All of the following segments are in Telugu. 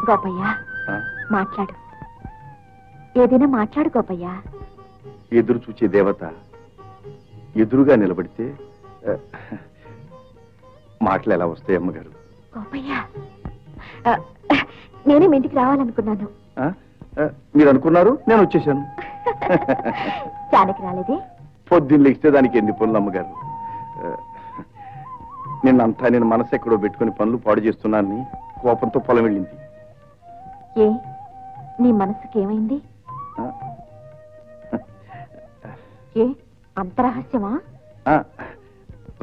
గోపయ్య మాట్లాడు, ఏదైనా మాట్లాడు గోపయ్య. ఎదురు చూచే దేవత ఎదురుగా నిలబడితే మాటలు ఎలా వస్తాయి అమ్మగారు? గోపయ్య, నేనే మీ ఇంటికి రావాలనుకున్నాను. మీరు అనుకున్నారు, నేను వచ్చేసాను. జానకి రాలేదే? పొద్దున్న లేస్తే దానికి ఎన్ని పనులు అమ్మగారు. నిన్నంతా నేను మనసు ఎక్కడో పెట్టుకుని పనులు పాడు చేస్తున్నానని కోపంతో పొలం వెళ్ళింది. ఏ, నీ మనసుకి ఏమైంది? ఏ, అంత రహస్యమా?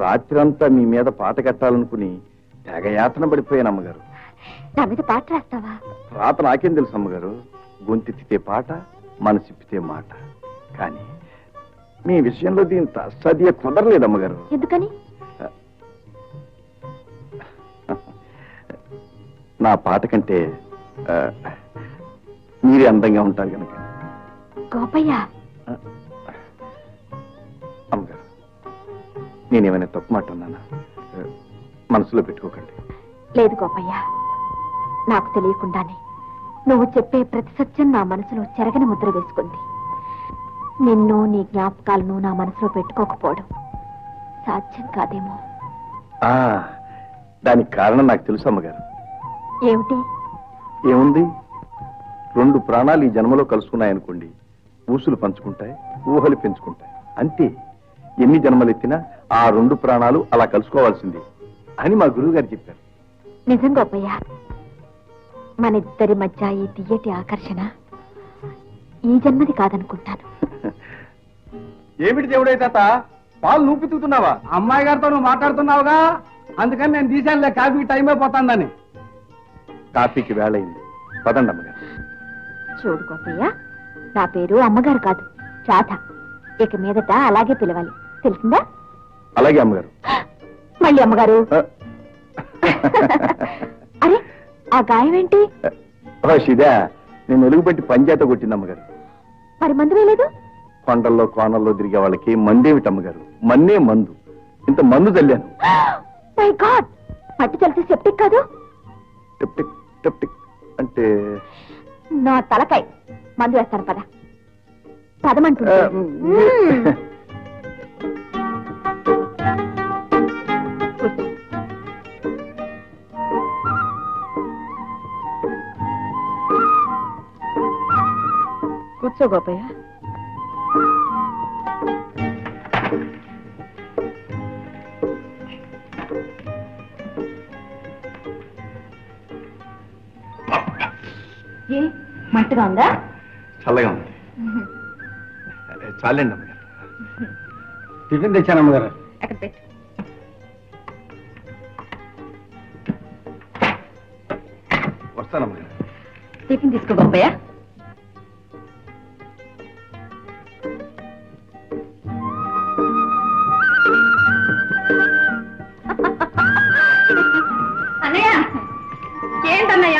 రాత్రంతా మీ మీద పాట కట్టాలనుకుని తెగయాతన పడిపోయాను అమ్మగారు. నా మీద పాట రాస్తావా? రాత నాకేం తెలుసు అమ్మగారు. గొంతెత్తితే పాట, మనసిప్పితే మాట. కానీ మీ విషయంలో దీని సదియ కుదరలేదు అమ్మగారు. ఎందుకని? నా పాట కంటే మీరే అందంగా ఉంటారు కనుక. గోపయ్య, అమ్మగారు, నేనేమైనా తప్పు మాట అన్నానా? మనసులో పెట్టుకోకండి. లేదు గోపయ్య, నాకు తెలియకుండానే నువ్వు చెప్పే ప్రతి సత్యం నా మనసులో చెరగని ముద్ర వేసుకుంది. నిన్ను, నీ జ్ఞాపకాలను నా మనసులో పెట్టుకోకపోవడం సాధ్యం కాదేమో. దానికి కారణం నాకు తెలుసు అమ్మగారు. ఏమిటి? ఏముంది, 2 ప్రాణాలు ఈ జన్మలో కలుసుకున్నాయనుకోండి, ఊసులు పంచుకుంటాయి, ఊహలు పెంచుకుంటాయి. అంతే. ఎన్ని జన్మలెత్తినా ఆ 2 ప్రాణాలు అలా కలుసుకోవాల్సిందే అని మా గురువు గారు చెప్పారు. నిజం గోపయ్య, మన ఇద్దరి మధ్య ఈ తీయటి ఆకర్షణ ఈ జన్మది కాదనుకుంటాను. ఏమిటి దేవుడే తాత, పాలు నువ్వు పితుకుతున్నావా? అమ్మాయి గారితో నువ్వు మాట్లాడుతున్నావుగా, అందుకని నేను తీసానులే, కాఫీ టైం అయిపోతాందని. కాఫీకి వేళయింది, పదండి అమ్మగారు. చూడు గోపయ్య, నా పేరు అమ్మగారు కాదు, రాధ. ఇక మీదట అలాగే పిలవాలి, తెలిసిందా? అలాగే అమ్మగారు. మళ్ళీ అమ్మగారు. అరే, ఆ గాయం ఏంటి? షిదా, నేను ఎలుగుబట్టి పంచాయత కొట్టింది అమ్మగారు. మరి మందు వేయలేదు? కొండల్లో కోనల్లో తిరిగే వాళ్ళకి మందేమిటి అమ్మగారు, మన్నే మందు. ఇంత మందు చల్లాను. మై గాడ్, పట్టు చలితే సెప్టిక్ కాదు? టెప్టిక్ టెప్టిక్ అంటే నా తలకాయ. మందు వేస్తాను, పద పదమంటు. కూర్చో గోపయ్య. ఏ మంటగా ఉందా? చల్లగా ఉంది. చాలండి అమ్మగారు. టిఫిన్ తెచ్చాను అమ్మగారు. అక్కడ పెట్టు. వస్తానమ్మగారు. టిఫిన్ తీసుకో గోపయ్య. అన్నయ్య, ఏంటన్నయ్య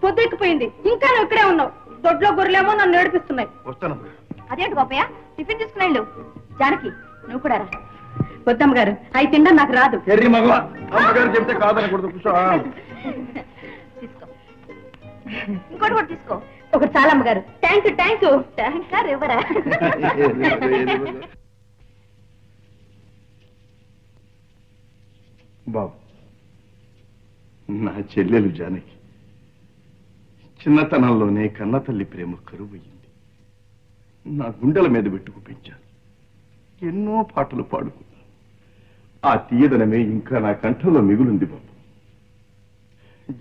పొద్దెక్కిపోయింది, ఇంకా నువ్వు ఇక్కడే ఉన్నావు. దొడ్లో గొర్రెలేమో నన్ను ఏడిపిస్తున్నాయి. వస్తానమ్మగారు. అదేంటి గోపయ్య, టిఫిన్ తీసుకుని వెళ్ళు. జానకి, నువ్వు కూడా రా. వద్దమ్మ గారు, అవి తిండా నాకు రాదు. అమ్మగారు చెప్తే కాదనకూడదు. తీసుకో, ఇంకోటి కూడా తీసుకో. ఒకటి చాలా అమ్మగారు. Thank you. థ్యాంక్స్ రివరా. బాబు, నా చెల్లెలు జానకి చిన్నతనంలోనే కన్నతల్లి ప్రేమ కరువయ్యింది. నా గుండెల మీద పెట్టుకు పెంచాను. ఎన్నో పాటలు పాడుకున్నాను. ఆ తీయదనమే ఇంకా నా కంఠంలో మిగులుంది బాబు.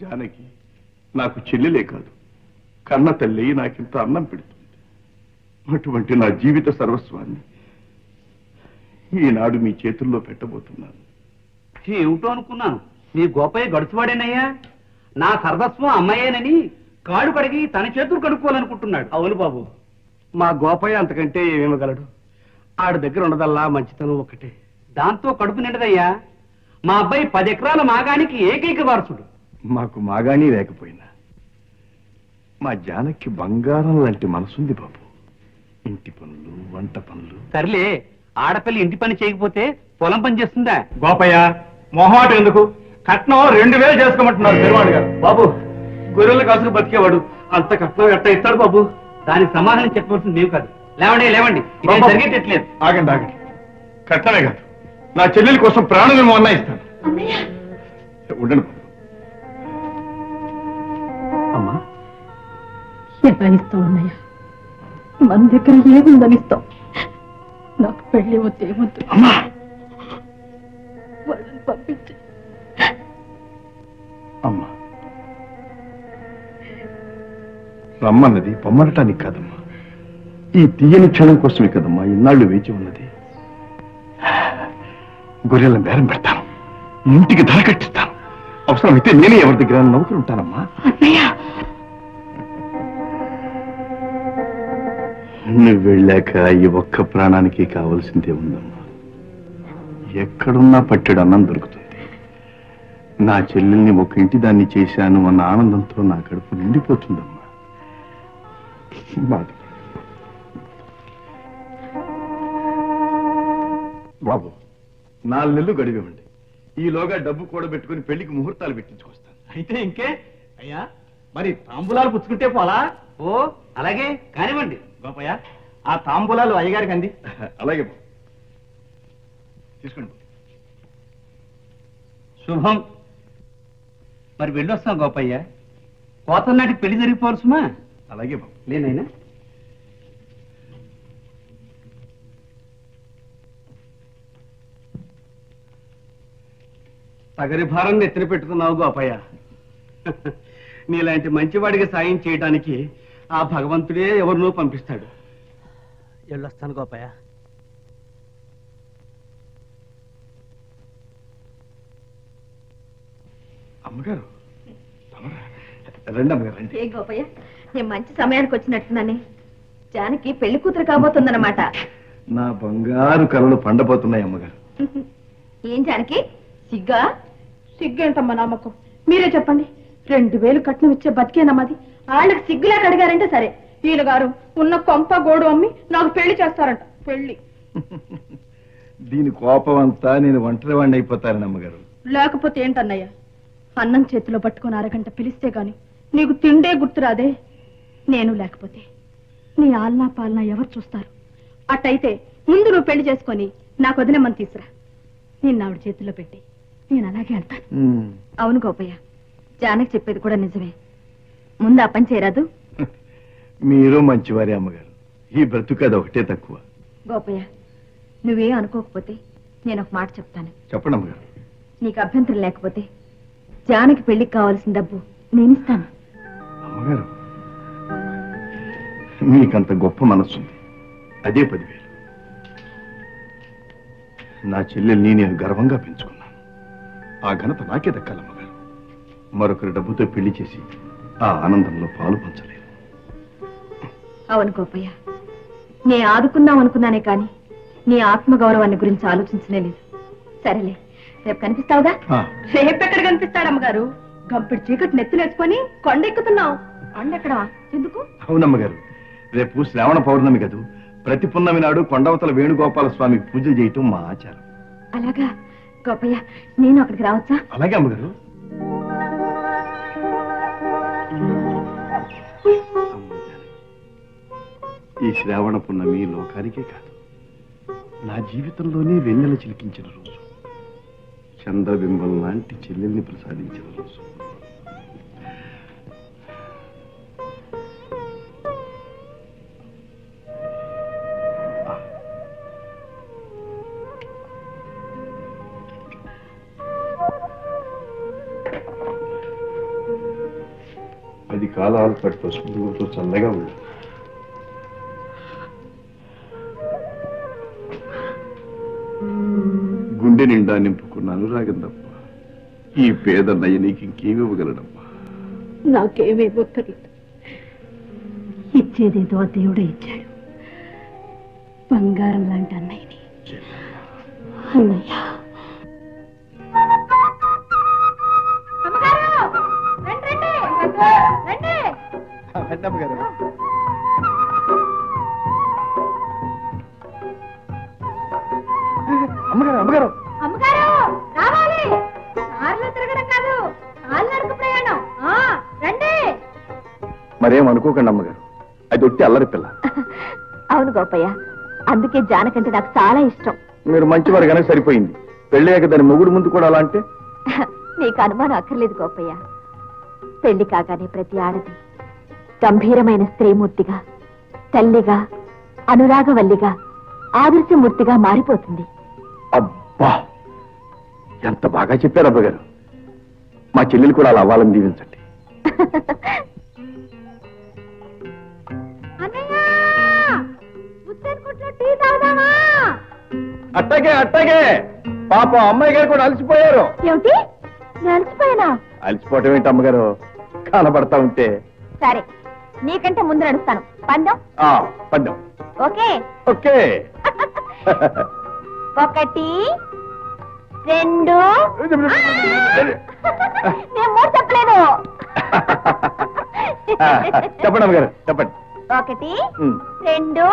జానకి నాకు చెల్లెలే కాదు, కన్న తల్లి నాకింత అన్నం పెడుతుంది. అటువంటి నా జీవిత సర్వస్వాన్ని ఈనాడు మీ చేతుల్లో పెట్టబోతున్నాను. ఏమిటో అనుకున్నాను, నీ గోపయ్య గడుచువాడేనయ్యా. నా సర్వస్వం అమ్మాయేనని కాడు కడిగి తన చేతులు కడుక్కోవాలనుకుంటున్నాడు. అవును బాబు, మా గోపయ్య అంతకంటే ఏమేమగలడు. ఆడి దగ్గర ఉండదల్లా మంచితనం ఒక్కటే. దాంతో కడుపు నిండదయ్యా. మా అబ్బాయి 10 ఎకరాల మాగానికి ఏకైక వారసుడు. మాకు మాగానీ లేకపోయినా మా జానకి బంగారం లాంటి మనసుంది బాబు. ఇంటి పనులు, వంట పనులు. సర్లే, ఆడపిల్ల ఇంటి పని చేయకపోతే పొలం పని చేస్తుందా? గోపయ్య మొహమాట ఎందుకు? కట్నం 2000 చేసుకోమంటున్నారు పెరువాడు గారు. బాబు, గొర్రెలు కాసుకు బతికేవాడు అంత కట్నం ఎట్ట ఇస్తాడు బాబు? దానికి సమాధానం చెప్పవలసింది నీవు కాదు. లేవండి లేవండి, బాబు, జరిగేటట్లేదు. ఆగండి ఆగండి. కట్టమే కాదు, నా చెల్లెల కోసం ప్రాణమేమో అన్నా ఇస్తాను. ఉండండి బాబు. అమ్మా, ఎలా ఇస్తావు అన్నయ్య? మన దగ్గర ఏముందని ఇస్తాం? నాకు పెళ్లి వద్దు, ఏమొద్దు. వాళ్ళని పంపించి అమ్మా, రమ్మన్నది పొమ్మనటానికి కాదమ్మా, ఈ తీయని క్షణం కోసమే కదమ్మా ఇన్నాళ్ళు వేచి ఉన్నది. గొర్రెలను బేరం పెడతాను, ఇంటికి ధర కట్టిస్తాను. అవసరమైతే నేనే ఎవరి దగ్గర నౌకరు ఉంటానమ్మా. నువ్వు వెళ్ళాక ఈ ఒక్క ప్రాణానికి కావలసిందే ఉందమ్మా. ఎక్కడున్నా పట్టెడు అన్నం దొరుకుతుంది. నా చెల్లెల్ని ఒక ఇంటి దాన్ని చేశాను అన్న ఆనందంతో నా కడుపు నిండిపోతుందమ్మా. బాబు, 4 నెలలు గడివివ్వండి. ఈలోగా డబ్బు కూడబెట్టుకుని పెళ్లికి ముహూర్తాలు పెట్టించుకొస్తాను. అయితే ఇంకే అయ్యా, మరి తాంబూలాలు పుచ్చుకుంటే పోలా? ఓ అలాగే కానివ్వండి. గోపయ్య, ఆ తాంబూలాలు అయ్యగారికి అంది. అలాగే బాబు, తీసుకోండి. శుభం. మరి వెళ్ళొస్తాం గోపయ్య. కోతల నాటికి పెళ్లి జరిగిపోవలసుమా? అలాగే బాబు. లేనైనా సగరి భారం నెత్తిన పెట్టుకున్నావు గోపయ్య. నీలాంటి మంచివాడికి సాయం చేయడానికి ఆ భగవంతుడే ఎవరినో పంపిస్తాడు. వెళ్ళొస్తాను గోపయ్య. అమ్మగారు, రండి అమ్మగారు, రండి. ఏ గోపయ్య, నేను మంచి సమయానికి వచ్చినట్టున్నానే. జానకి పెళ్లి కూతురు కాబోతుందన్నమాట. నా బంగారు కలలు పండబోతున్నాయి అమ్మగారు. ఏం జానకి, సిగ్గా? సిగ్గేంటమ్మా నమ్మకం? మీరే చెప్పండి. 2000 కట్నం ఇచ్చే బతికేనమ్మది. వాళ్ళకి సిగ్గులేక అడిగారంటే సరే. వీళ్ళ గారు ఉన్న కొంప గోడు అమ్మి నాకు పెళ్లి చేస్తారంట. పెళ్లి దీని కోపం అంతా నేను ఒంటరి వాడిని అయిపోతానని అమ్మగారు. లేకపోతే ఏంటన్నయ్య? అన్నం చేతిలో పట్టుకొని అరగంట పిలిస్తే గాని నీకు తిండే గుర్తురాదే. నేను లేకపోతే నీ ఆలనా పాలనా ఎవరు చూస్తారు? అట్టయితే ముందు నువ్వు పెళ్లి చేసుకొని నాకు వదినమ్మని తీసురా. నేను ఆవిడ చేతిలో పెట్టి నేను అలాగే వెళ్తాను. అవును గోపయ్య, జానకి చెప్పేది కూడా నిజమే. ముందు ఆ పని చేయరాదు? మీరు మంచివారే అమ్మగారు. ఈ బ్రతుకు అది ఒకటే తక్కువ. గోపయ్య, నువ్వేం అనుకోకపోతే నేను ఒక మాట చెప్తాను. చెప్పండి అమ్మగారు. నీకు అభ్యంతరం లేకపోతే జానకి పెళ్లికి కావాల్సిన డబ్బు నేనిస్తాను. అమ్మగారు, మీకంత గొప్ప మనస్సుంది. అదే 10,000. నా చెల్లెల్ని నేను గర్వంగా పెంచుకున్నాను. ఆ ఘనత నాకే దక్కాలమ్మగారు. మరొకరి డబ్బుతో పెళ్లి చేసి ఆ ఆనందంలో పాలు పంచలేదు. అవును గోపయ్య, నే ఆదుకున్నాం అనుకున్నానే కాని నీ ఆత్మగౌరవాన్ని గురించి ఆలోచించనే లేదు. సరేలే, రేపు కనిపిస్తావుగా? రేపెక్కడ కనిపిస్తాడమ్మగారు? గంపెడు చీకటి నెత్తిలేసుకొని కొండెక్కుతున్నావు. కొండెక్కడవా? ఎందుకు? అవునమ్మగారు, రేపు శ్రావణ పౌర్ణమి కదూ. ప్రతి పున్నమి నాడు కొండవతల వేణుగోపాల స్వామికి పూజలు చేయటం మా ఆచారం. అలాగా గోపయ్య, నేను అక్కడికి రావచ్చా? అలాగే అమ్మగారు. ఈ శ్రావణ పున్నమి లోకానికే కాదు, నా జీవితంలోనే వెన్నెల చిలికించిన రోజు. చంద్రబింబం లాంటి చెల్లెల్ని ప్రసాదించిన రోజు. అది కాలాలు పట్టు పసుపుతో చల్లగా ఉంది. గుండె నిండా నింపుకున్న అనురాగం తప్ప ఈ పేద నయనికి ఇంకేమి ఇవ్వగలడమ్మా? నాకేమీ ఒక్కర్లేదు. ఇచ్చేదేదో దేవుడే ఇచ్చాడు. బంగారం లాంటి అన్నయ్యని. అన్నయ్య అమ్మగారు అమ్మగారు అమ్మగారు రావాలి. కార్లో తిరగడం కాదు, కాలినడక ప్రయాణం. రండి. మరేం అనుకోకండి అమ్మగారు, అది ఒట్టి అల్లరి పిల్ల. అవును గోపయ్య, అందుకే జానకంటే నాకు చాలా ఇష్టం. మీరు మంచివారు కనుక సరిపోయింది. పెళ్ళయ్యాక దాని మొగుడు ముందు కూడా అలా అంటే నీకు అనుమానం అక్కర్లేదు గోపయ్య. పెళ్లి కాగానే ప్రతి ఆడది గంభీరమైన స్త్రీమూర్తిగా, తల్లిగా, అనురాగవల్లిగా, ఆదర్శమూర్తిగా మారిపోతుంది. అబ్బా, ఎంత బాగా చెప్పారు అబ్బగారు. మా చెల్లెలు కూడా అలా అవ్వాలని దీవించండి. అట్టగే అట్టగే. పాప అమ్మాయి గారు కూడా అలసిపోయారు. ఏమిటి, నేను అలసిపోయానా? అలసిపోవటం ఏంటి అమ్మగారు, కనబడతా ఉంటే. సరే, నీకంటే ముందు నడుస్తాను. పందెం పందెం. Okay okay. 1 2 నేను 3 చెప్పలేదు. చెప్పండి అమ్మగారు, చెప్పండి. 1 2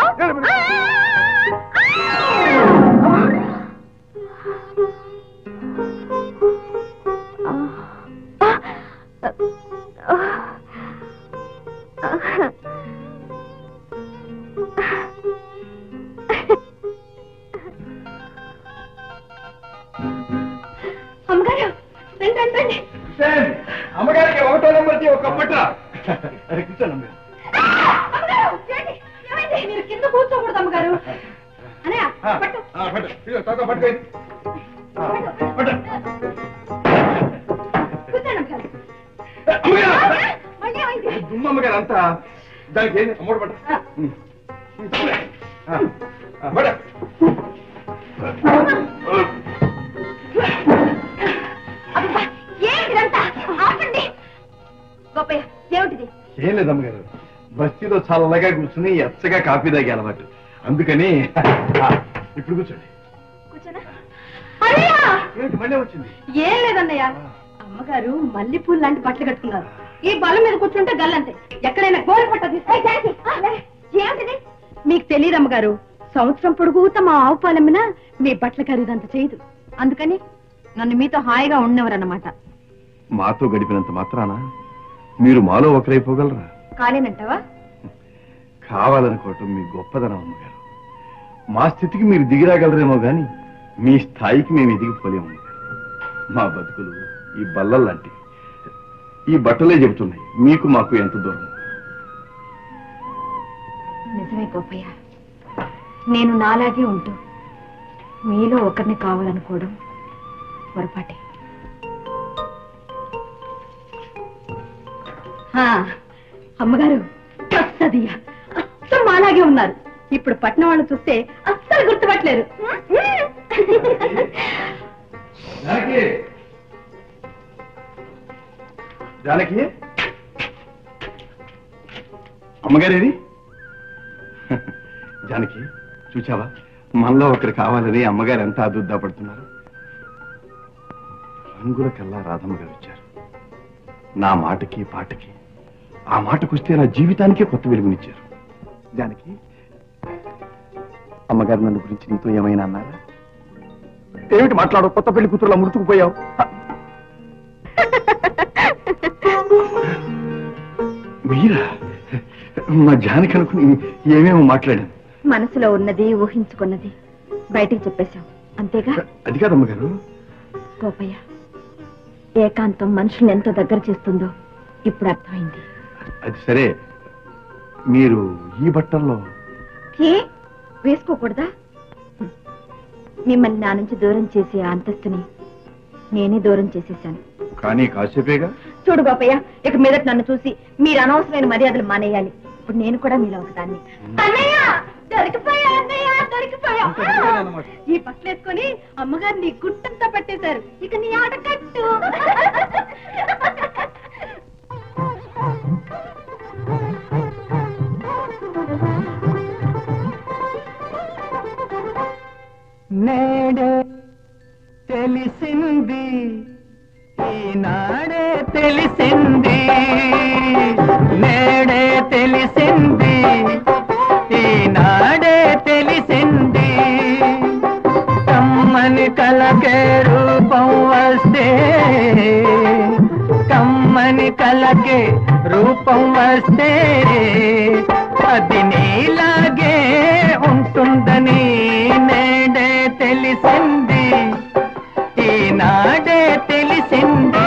అమ్మగారు రండి రండి. అమ్మగారికి 1వ నెంబర్కి ఒక పట్ట. కూర్చోండి. మీరు కింద కూర్చోకూడదు అమ్మగారు. అనయ్య పట్టు. దుమ్మమ్మగారు అంతా దానికి ఏం అమ్మడు పట్ట. గోపయ్య, ఏమిటిది? ఏం లేదమ్మగారు, బస్తీలో చల్లగా కూర్చుని ఎచ్చగా కాఫీ తాగే అలవాటు, అందుకని. ఇప్పుడు కూర్చోండి. కూర్చోనా? ఏంటి మళ్ళీ వచ్చింది? ఏం లేదన్నయ్య, అమ్మగారు మల్లెపూలు లాంటి బట్టలు కట్టుకున్నారు. ఈ బల్ల మీద కూర్చుంటే గల్లంతే. ఎక్కడైనా గోరు పట్టది. ఏమిటిది? మీకు తెలియదు అమ్మగారు, సంవత్సరం పొడుగుతా మా ఆవు పాలమ్మినా మీ బట్టల ఖరీదంత చేయదు. అందుకని నన్ను మీతో హాయిగా ఉండేవారన్నమాట. మాతో గడిపినంత మాత్రాన మీరు మాలో ఒకరైపోగలరా? కాలేనంటావా? కావాలనుకోవటం మీ గొప్పదనం అమ్మగారు. మా స్థితికి మీరు దిగిరాగలరేమో గాని మీ స్థాయికి మేము ఎదిగిపోలేము అమ్మగారు. మా బతుకులు ఈ బల్లల్లాంటివి. ఈ బట్టలే చెబుతున్నాయి మీకు మాకు ఎంత దూరం. నిజమే గోపయ్య, నేను నాలాగే ఉంటూ మీలో ఒకరిని కావాలనుకోవడం పొరపాటే. అమ్మగారు అస్సదియ్య, అస్సలు మాలాగే ఉన్నారు. ఇప్పుడు పట్నం వాళ్ళు చూస్తే అస్సలు గుర్తుపట్టలేరు. జానకి, అమ్మగారేది? జానకి, చూచావా మనలో ఒకరు కావాలని అమ్మగారు ఎంత అదుద్దా పడుతున్నారు. రంగుల కల్లా రాధమ్మ గారు వచ్చారు. నా మాటకి పాటకి, ఆ మాటకొస్తే నా జీవితానికే కొత్త వెలుగునిచ్చారు. జానకి, అమ్మగారు నన్ను గురించి నీతో ఏమైనా అన్నారా? ఏమిటి మాట్లాడు, కొత్త పెళ్లి కూతురులా ముడుచుకుపోయావు? మీరా? మా జానకి అనుకుని ఏమేమో మాట్లాడాను. మనసులో ఉన్నది ఊహించుకున్నది బయటికి చెప్పేశాం, అంతేగా? అది కాదమ్మగారు, గోపయ్య, ఏకాంతం మనుషుల్ని ఎంత దగ్గర చేస్తుందో ఇప్పుడు అర్థమైంది. అది సరే, మీరు ఈ బట్టల్లో ఏ వేసుకోకూడదా? మిమ్మల్ని నా నుంచి దూరం చేసే ఆ అంతస్తుని నేనే దూరం చేసేసాను. కానీ కాసేపేగా. చూడు గోపయ్య, ఇక మీదట నన్ను చూసి మీరు అనవసరమైన మర్యాదలు మానేయాలి. ఇప్పుడు నేను కూడా మీలో ఒకదాన్ని. అన్నయ్య దొరికిపోయా, అన్నయ్య దొరికిపోయా. ఈ బట్టలు వేసుకొని అమ్మగారు నీ గుట్టంతా పట్టేశారు. ఇక నీ ఆట కట్టు. నేడే తెలిసింది, ఈనాడే తెలిసింది, నేడే తెలిసింది, ఈనాడే తెలిసింది, కమ్మని కలకే రూపం వస్తే, కమ్మని కలకే రూపం వస్తే అది నీలాగే ఉంటుందని నేడే తెలిసింది, ఈనాడే తెలిసింది.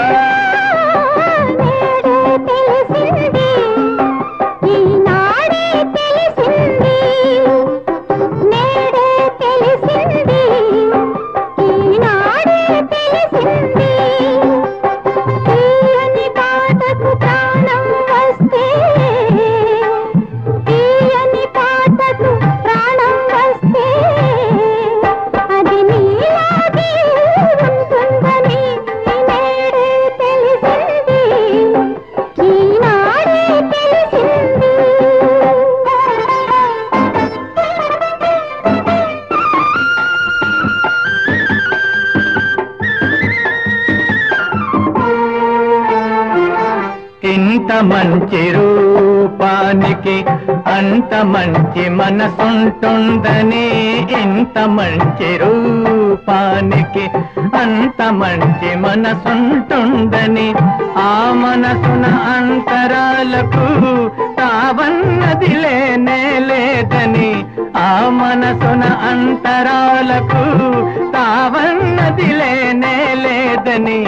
ఇంత మంచి రూపానికి అంత మంచి మనసుంటుందని, ఇంత మంచి రూపానికి అంత మంచి మనసుంటుందని, ఆ మనసున అంతరాలకు తావన్నది లేనే లేదని, ఆ మనసున అంతరాలకు తావన్నది లేనే లేదని,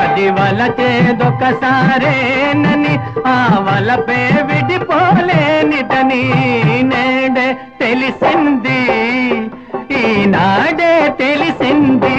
అది వలచేదొకసారేనని ఆ వలపే విడిపోలేనిదని నేడే తెలిసింది, ఈనాడే తెలిసింది.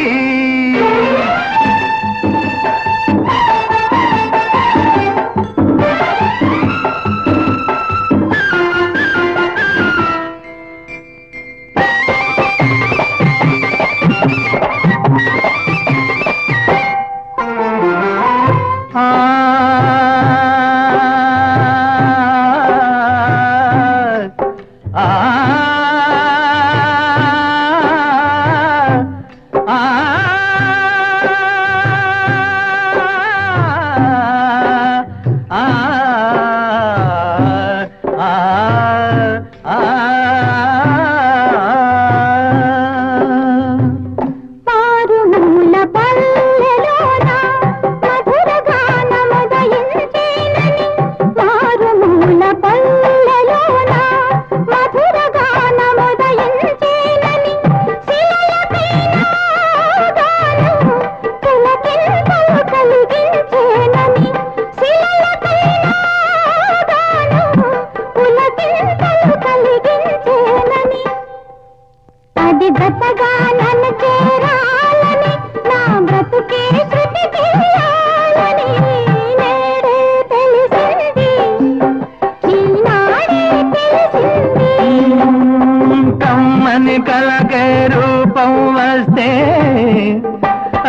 కలకే రూపం వస్తే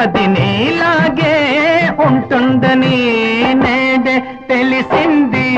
అది నీలాగే ఉంటుందని నేడే తెలిసింది.